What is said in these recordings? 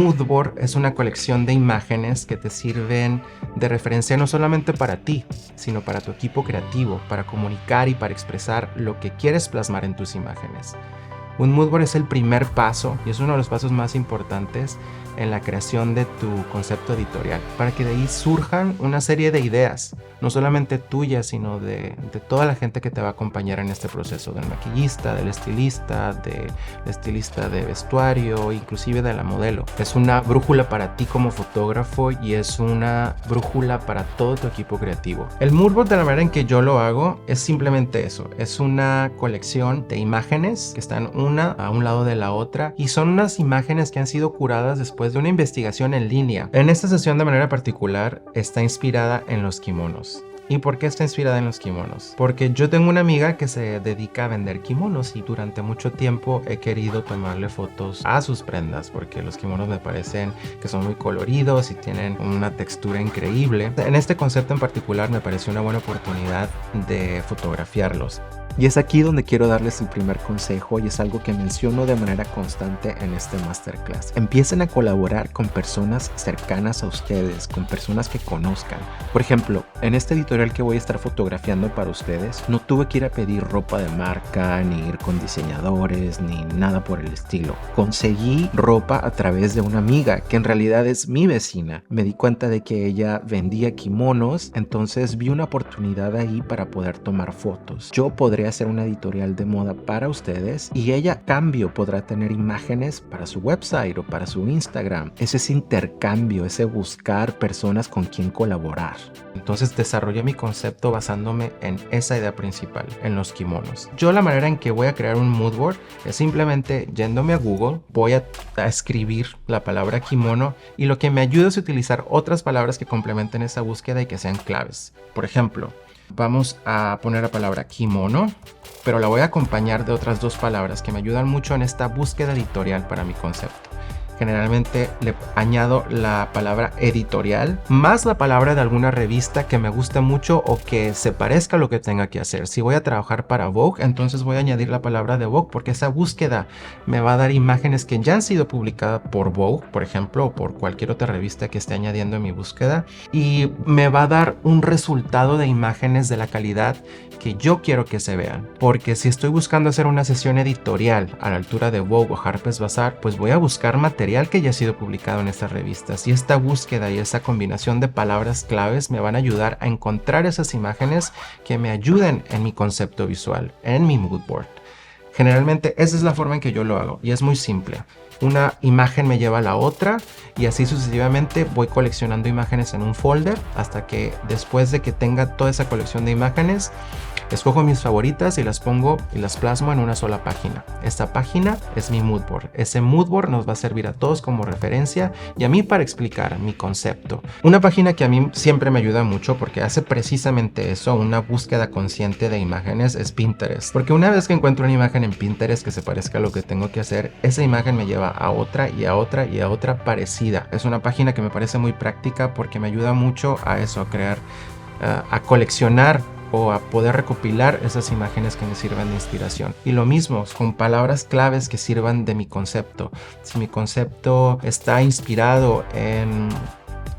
mood board es una colección de imágenes que te sirven de referencia no solamente para ti, sino para tu equipo creativo, para comunicar y para expresar lo que quieres plasmar en tus imágenes. Un mood board es el primer paso y es uno de los pasos más importantes en la creación de tu concepto editorial, para que de ahí surjan una serie de ideas, no solamente tuyas, sino de toda la gente que te va a acompañar en este proceso, del maquillista, del estilista de vestuario, inclusive de la modelo. Es una brújula para ti como fotógrafo y es una brújula para todo tu equipo creativo. El mood board, de la manera en que yo lo hago, es simplemente eso, es una colección de imágenes que están una a un lado de la otra y son unas imágenes que han sido curadas después de una investigación en línea. En esta sesión de manera particular está inspirada en los kimonos. ¿Y por qué está inspirada en los kimonos? Porque yo tengo una amiga que se dedica a vender kimonos y durante mucho tiempo he querido tomarle fotos a sus prendas porque los kimonos me parecen que son muy coloridos y tienen una textura increíble. En este concepto en particular me pareció una buena oportunidad de fotografiarlos. Y es aquí donde quiero darles el primer consejo y es algo que menciono de manera constante en este masterclass. Empiecen a colaborar con personas cercanas a ustedes, con personas que conozcan. Por ejemplo, en este editorial que voy a estar fotografiando para ustedes, no tuve que ir a pedir ropa de marca, ni ir con diseñadores, ni nada por el estilo. Conseguí ropa a través de una amiga que en realidad es mi vecina. Me di cuenta de que ella vendía kimonos, entonces vi una oportunidad ahí para poder tomar fotos. Yo podría hacer una editorial de moda para ustedes y ella a cambio podrá tener imágenes para su website o para su Instagram. Es ese intercambio, ese buscar personas con quien colaborar. Entonces desarrollé mi concepto basándome en esa idea principal, en los kimonos. Yo la manera en que voy a crear un mood board es simplemente yéndome a Google, voy a escribir la palabra kimono y lo que me ayuda es utilizar otras palabras que complementen esa búsqueda y que sean claves. Por ejemplo, vamos a poner la palabra kimono, pero la voy a acompañar de otras dos palabras que me ayudan mucho en esta búsqueda editorial para mi concepto. Generalmente le añado la palabra editorial más la palabra de alguna revista que me guste mucho o que se parezca a lo que tenga que hacer. Si voy a trabajar para Vogue, entonces voy a añadir la palabra de Vogue porque esa búsqueda me va a dar imágenes que ya han sido publicadas por Vogue, por ejemplo, o por cualquier otra revista que esté añadiendo en mi búsqueda, y me va a dar un resultado de imágenes de la calidad que yo quiero que se vean. Porque si estoy buscando hacer una sesión editorial a la altura de Vogue o Harper's Bazaar, pues voy a buscar material que ya ha sido publicado en estas revistas, y esta búsqueda y esa combinación de palabras claves me van a ayudar a encontrar esas imágenes que me ayuden en mi concepto visual, en mi mood board. Generalmente esa es la forma en que yo lo hago y es muy simple. Una imagen me lleva a la otra y así sucesivamente voy coleccionando imágenes en un folder hasta que después de que tenga toda esa colección de imágenes, escojo mis favoritas y las pongo y las plasmo en una sola página. Esta página es mi mood board. Ese mood board nos va a servir a todos como referencia y a mí para explicar mi concepto. Una página que a mí siempre me ayuda mucho porque hace precisamente eso, una búsqueda consciente de imágenes, es Pinterest. Porque una vez que encuentro una imagen en Pinterest que se parezca a lo que tengo que hacer, esa imagen me lleva a otra y a otra y a otra parecida. Es una página que me parece muy práctica porque me ayuda mucho a eso, a crear, a coleccionar o a poder recopilar esas imágenes que me sirvan de inspiración. Y lo mismo con palabras claves que sirvan de mi concepto. Si mi concepto está inspirado en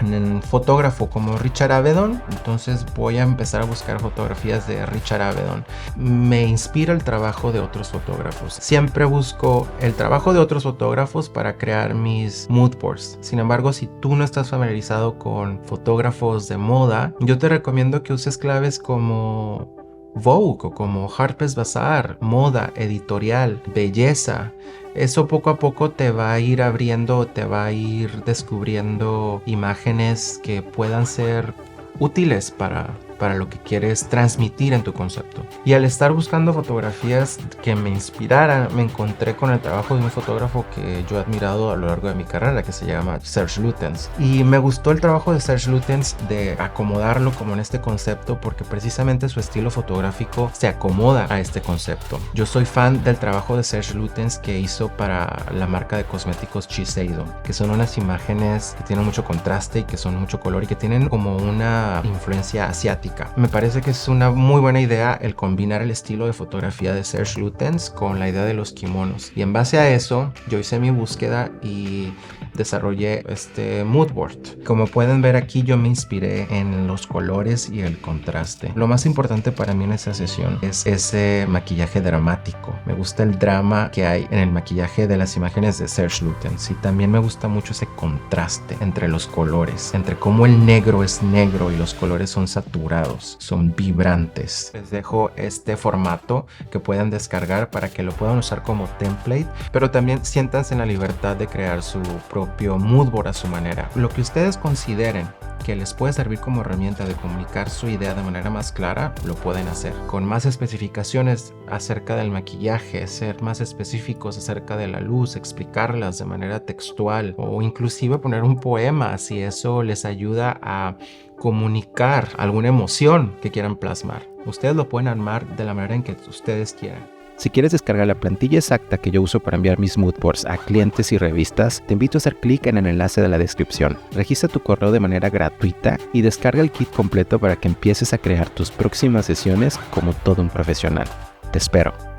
un fotógrafo como Richard Avedon, entonces voy a empezar a buscar fotografías de Richard Avedon. Me inspira el trabajo de otros fotógrafos. Siempre busco el trabajo de otros fotógrafos para crear mis mood boards. Sin embargo, si tú no estás familiarizado con fotógrafos de moda, yo te recomiendo que uses claves como Vogue o como Harper's Bazaar, moda, editorial, belleza. Eso poco a poco te va a ir abriendo, te va a ir descubriendo imágenes que puedan ser útiles para lo que quieres transmitir en tu concepto. Y al estar buscando fotografías que me inspiraran, me encontré con el trabajo de un fotógrafo que yo he admirado a lo largo de mi carrera, que se llama Serge Lutens. Y me gustó el trabajo de Serge Lutens de acomodarlo como en este concepto porque precisamente su estilo fotográfico se acomoda a este concepto. Yo soy fan del trabajo de Serge Lutens que hizo para la marca de cosméticos Shiseido, que son unas imágenes que tienen mucho contraste y que son mucho color y que tienen como una influencia asiática. Me parece que es una muy buena idea el combinar el estilo de fotografía de Serge Lutens con la idea de los kimonos. Y en base a eso, yo hice mi búsqueda y desarrollé este mood board. Como pueden ver aquí, yo me inspiré en los colores y el contraste. Lo más importante para mí en esta sesión es ese maquillaje dramático. Me gusta el drama que hay en el maquillaje de las imágenes de Serge Lutens, y también me gusta mucho ese contraste entre los colores, entre cómo el negro es negro y los colores son saturados, son vibrantes. Les dejo este formato que puedan descargar para que lo puedan usar como template, pero también siéntanse en la libertad de crear su propio mood board a su manera. Lo que ustedes consideren que les puede servir como herramienta de comunicar su idea de manera más clara, lo pueden hacer. Con más especificaciones acerca del maquillaje, ser más específicos acerca de la luz, explicarlas de manera textual o inclusive poner un poema si eso les ayuda a comunicar alguna emoción que quieran plasmar. Ustedes lo pueden armar de la manera en que ustedes quieran. Si quieres descargar la plantilla exacta que yo uso para enviar mis mood boards a clientes y revistas, te invito a hacer clic en el enlace de la descripción. Registra tu correo de manera gratuita y descarga el kit completo para que empieces a crear tus próximas sesiones como todo un profesional. Te espero.